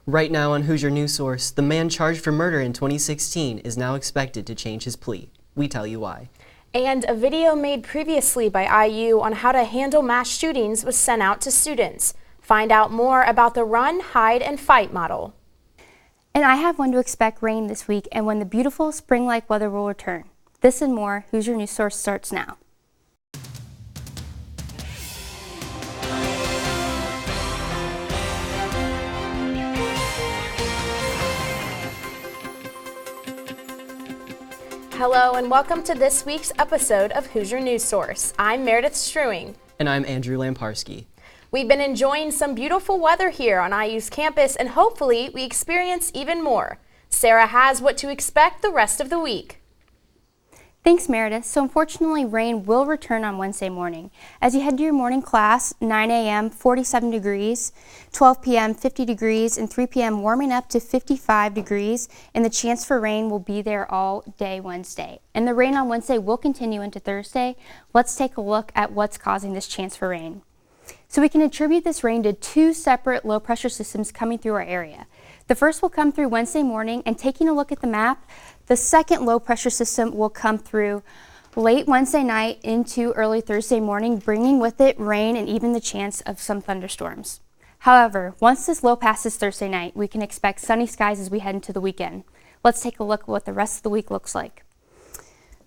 Right now on Hoosier News Source, the man charged for murder in 2016 is now expected to change his plea. We tell you why. And a video made previously by IU on how to handle mass shootings was sent out to students. Find out more about the run, hide, and fight model. And I have when to expect rain this week and when the beautiful spring-like weather will return. This and more, Hoosier News Source starts now. Hello and welcome to this week's episode of Hoosier News Source. I'm Meredith Struing. And I'm Andrew Lamparski. We've been enjoying some beautiful weather here on IU's campus, and hopefully we experience even more. Sarah has what to expect the rest of the week. Thanks, Meredith. So unfortunately, rain will return on Wednesday morning. As you head to your morning class, 9 a.m., 47 degrees, 12 p.m., 50 degrees, and 3 p.m. warming up to 55 degrees, and the chance for rain will be there all day Wednesday. And the rain on Wednesday will continue into Thursday. Let's take a look at what's causing this chance for rain. So we can attribute this rain to two separate low-pressure systems coming through our area. The first will come through Wednesday morning, and taking a look at the map, the second low-pressure system will come through late Wednesday night into early Thursday morning, bringing with it rain and even the chance of some thunderstorms. However, once this low passes Thursday night, we can expect sunny skies as we head into the weekend. Let's take a look at what the rest of the week looks like.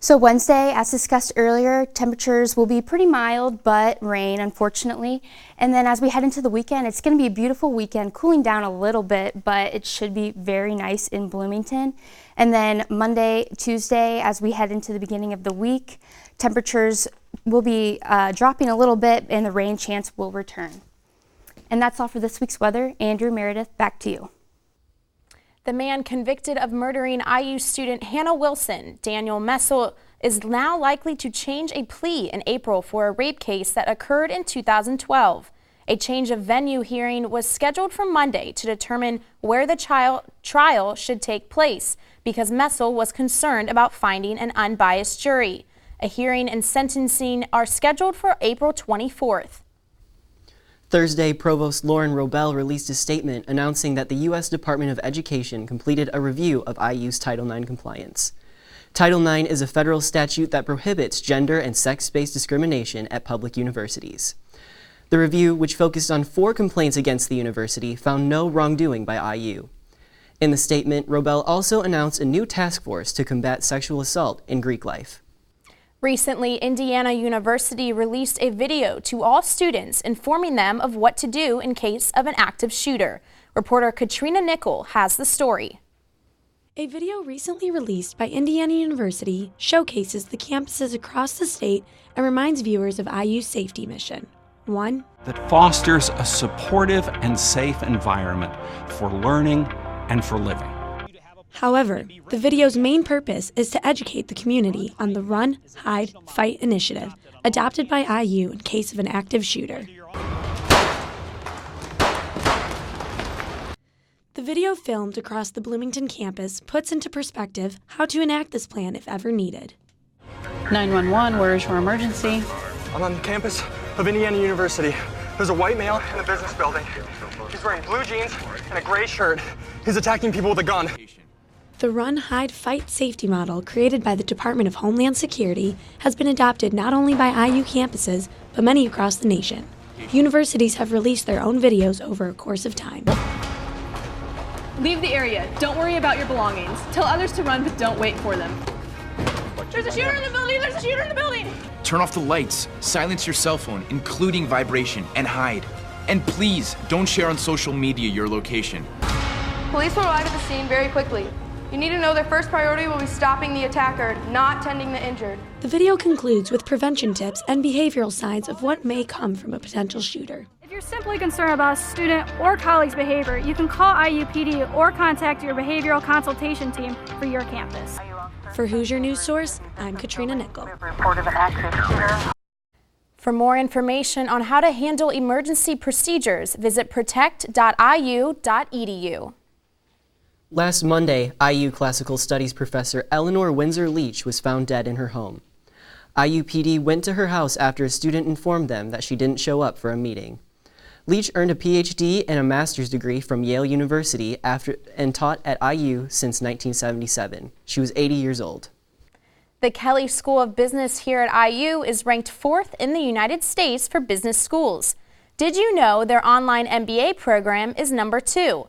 So Wednesday, as discussed earlier, temperatures will be pretty mild, but rain, unfortunately. And then as we head into the weekend, it's going to be a beautiful weekend, cooling down a little bit, but it should be very nice in Bloomington. And then Monday, Tuesday, as we head into the beginning of the week, temperatures will be dropping a little bit and the rain chance will return. And that's all for this week's weather. Andrew, Meredith, back to you. The man convicted of murdering IU student Hannah Wilson, Daniel Messel, is now likely to change a plea in April for a rape case that occurred in 2012. A change of venue hearing was scheduled for Monday to determine where the trial should take place because Messel was concerned about finding an unbiased jury. A hearing and sentencing are scheduled for April 24th. Thursday, Provost Lauren Robel released a statement announcing that the U.S. Department of Education completed a review of IU's Title IX compliance. Title IX is a federal statute that prohibits gender and sex-based discrimination at public universities. The review, which focused on 4 complaints against the university, found no wrongdoing by IU. In the statement, Robel also announced a new task force to combat sexual assault in Greek life. Recently, Indiana University released a video to all students informing them of what to do in case of an active shooter. Reporter Katrina Nickel has the story. A video recently released by Indiana University showcases the campuses across the state and reminds viewers of IU's safety mission. 1. That fosters a supportive and safe environment for learning and for living. However, the video's main purpose is to educate the community on the Run, Hide, Fight initiative adopted by IU in case of an active shooter. The video filmed across the Bloomington campus puts into perspective how to enact this plan if ever needed. 911, where is your emergency? I'm on the campus of Indiana University. There's a white male in the business building. He's wearing blue jeans and a gray shirt. He's attacking people with a gun. The Run, Hide, Fight safety model created by the Department of Homeland Security has been adopted not only by IU campuses, but many across the nation. Universities have released their own videos over a course of time. Leave the area. Don't worry about your belongings. Tell others to run, but don't wait for them. There's a shooter in the building! There's a shooter in the building! Turn off the lights, silence your cell phone, including vibration, and hide. And please, don't share on social media your location. Police will arrive at the scene very quickly. You need to know their first priority will be stopping the attacker, not tending the injured. The video concludes with prevention tips and behavioral signs of what may come from a potential shooter. If you're simply concerned about a student or colleague's behavior, you can call IUPD or contact your behavioral consultation team for your campus. For Hoosier News Source, I'm Katrina Nickel. For more information on how to handle emergency procedures, visit protect.iu.edu. Last Monday, IU Classical Studies professor Eleanor Windsor Leach was found dead in her home. IUPD went to her house after a student informed them that she didn't show up for a meeting. Leach earned a PhD and a master's degree from Yale University and taught at IU since 1977. She was 80 years old. The Kelley School of Business here at IU is ranked 4th in the United States for business schools. Did you know their online MBA program is number 2?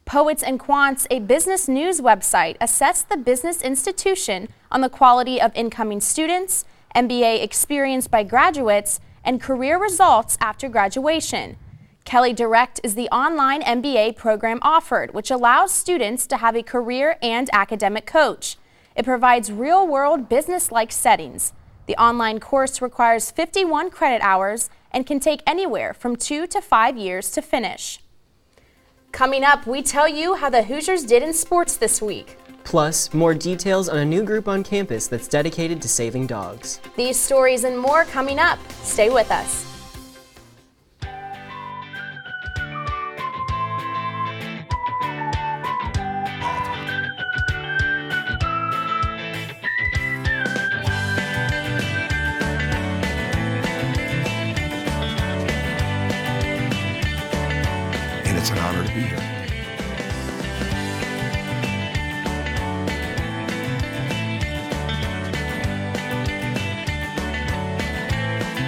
Poets and Quants, a business news website, assessed the business institution on the quality of incoming students, MBA experience by graduates, and career results after graduation. Kelley Direct is the online MBA program offered, which allows students to have a career and academic coach. It provides real-world business-like settings. The online course requires 51 credit hours and can take anywhere from 2 to 5 years to finish. Coming up, we tell you how the Hoosiers did in sports this week. Plus, more details on a new group on campus that's dedicated to saving dogs. These stories and more coming up. Stay with us. It's an honor to be here.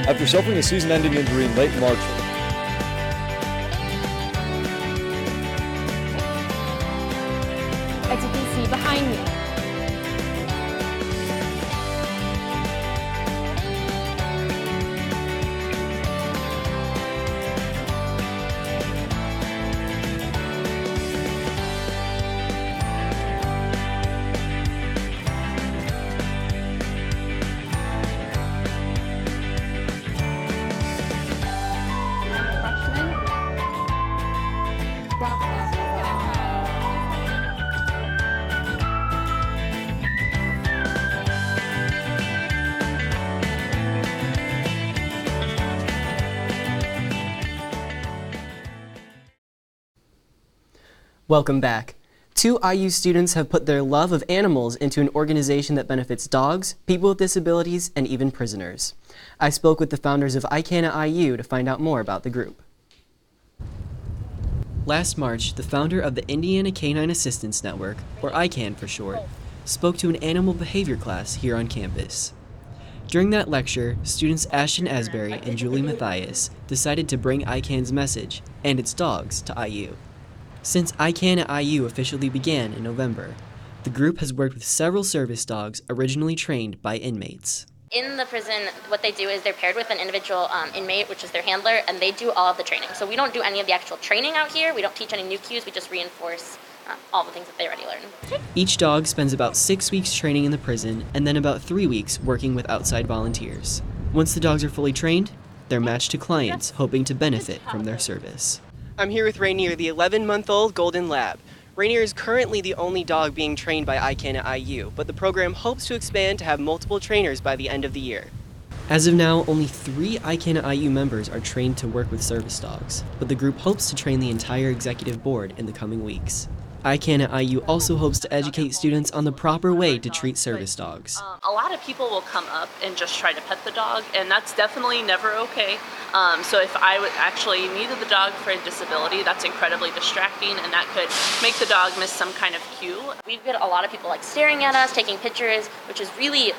After suffering a season-ending injury in late March, as you can see behind me. Welcome back. 2 IU students have put their love of animals into an organization that benefits dogs, people with disabilities, and even prisoners. I spoke with the founders of ICANN at IU to find out more about the group. Last March, the founder of the Indiana Canine Assistance Network, or ICANN for short, spoke to an animal behavior class here on campus. During that lecture, students Ashton Asbury and Julie Matthias decided to bring ICANN's message and its dogs to IU. Since ICANN at IU officially began in November, the group has worked with several service dogs originally trained by inmates. In the prison, what they do is they're paired with an individual inmate, which is their handler, and they do all of the training. So we don't do any of the actual training out here. We don't teach any new cues. We just reinforce all the things that they already learned. Each dog spends about 6 weeks training in the prison and then about 3 weeks working with outside volunteers. Once the dogs are fully trained, they're matched to clients hoping to benefit from their service. I'm here with Rainier, the 11-month-old Golden Lab. Rainier is currently the only dog being trained by ICANN at IU, but the program hopes to expand to have multiple trainers by the end of the year. As of now, only 3 ICANN at IU members are trained to work with service dogs, but the group hopes to train the entire executive board in the coming weeks. ICANN at IU also hopes to educate students on the proper way to treat service dogs. A lot of people will come up and just try to pet the dog, and that's definitely never okay. So if I actually needed the dog for a disability, that's incredibly distracting, and that could make the dog miss some kind of cue. We've got a lot of people like staring at us, taking pictures, which is really,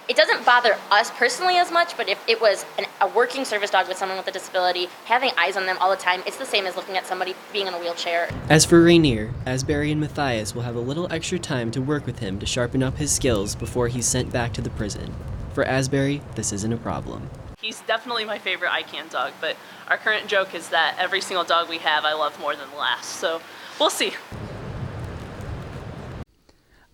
it doesn't bother us personally as much, but if it was a working service dog with someone with a disability, having eyes on them all the time, it's the same as looking at somebody being in a wheelchair. As for Rainier, Asbury and Matthias will have a little extra time to work with him to sharpen up his skills before he's sent back to the prison. For Asbury, this isn't a problem. He's definitely my favorite ICANN dog, but our current joke is that every single dog we have I love more than the last, so we'll see.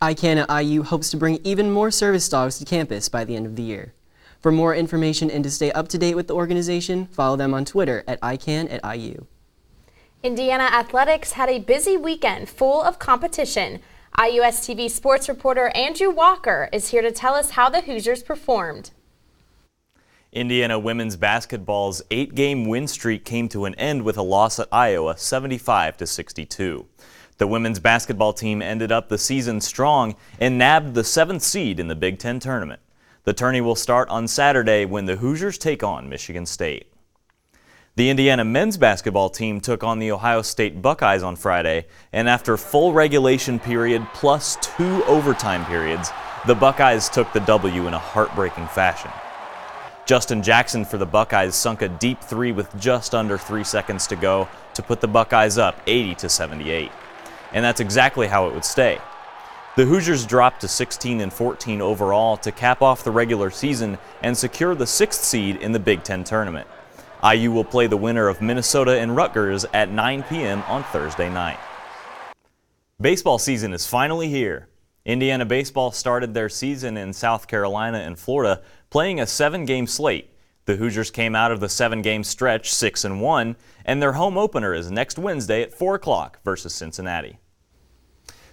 ICANN at IU hopes to bring even more service dogs to campus by the end of the year. For more information and to stay up to date with the organization, follow them on Twitter at ICANN at IU. Indiana athletics had a busy weekend full of competition. IUS TV sports reporter Andrew Walker is here to tell us how the Hoosiers performed. Indiana women's basketball's 8-game win streak came to an end with a loss at Iowa, 75-62. The women's basketball team ended up the season strong and nabbed the 7th seed in the Big Ten tournament. The tourney will start on Saturday when the Hoosiers take on Michigan State. The Indiana men's basketball team took on the Ohio State Buckeyes on Friday, and after full regulation period plus 2 overtime periods, the Buckeyes took the W in a heartbreaking fashion. Justin Jackson for the Buckeyes sunk a deep 3 with just under 3 seconds to go to put the Buckeyes up 80-78. And that's exactly how it would stay. The Hoosiers dropped to 16-14 overall to cap off the regular season and secure the 6th seed in the Big Ten tournament. IU will play the winner of Minnesota and Rutgers at 9 p.m. on Thursday night. Baseball season is finally here. Indiana baseball started their season in South Carolina and Florida, playing a 7-game slate. The Hoosiers came out of the 7-game stretch 6-1, and their home opener is next Wednesday at 4 o'clock versus Cincinnati.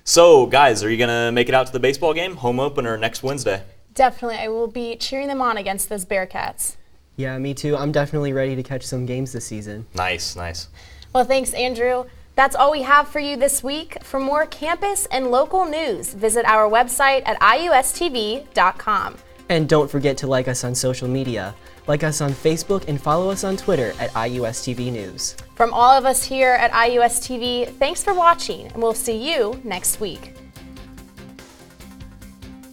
So, guys, are you going to make it out to the baseball game? Home opener next Wednesday. Definitely. I will be cheering them on against those Bearcats. Yeah, me too. I'm definitely ready to catch some games this season. Nice, nice. Well, thanks, Andrew. That's all we have for you this week. For more campus and local news, visit our website at iustv.com. And don't forget to like us on social media. Like us on Facebook and follow us on Twitter at IUSTV News. From all of us here at IUSTV, thanks for watching, and we'll see you next week.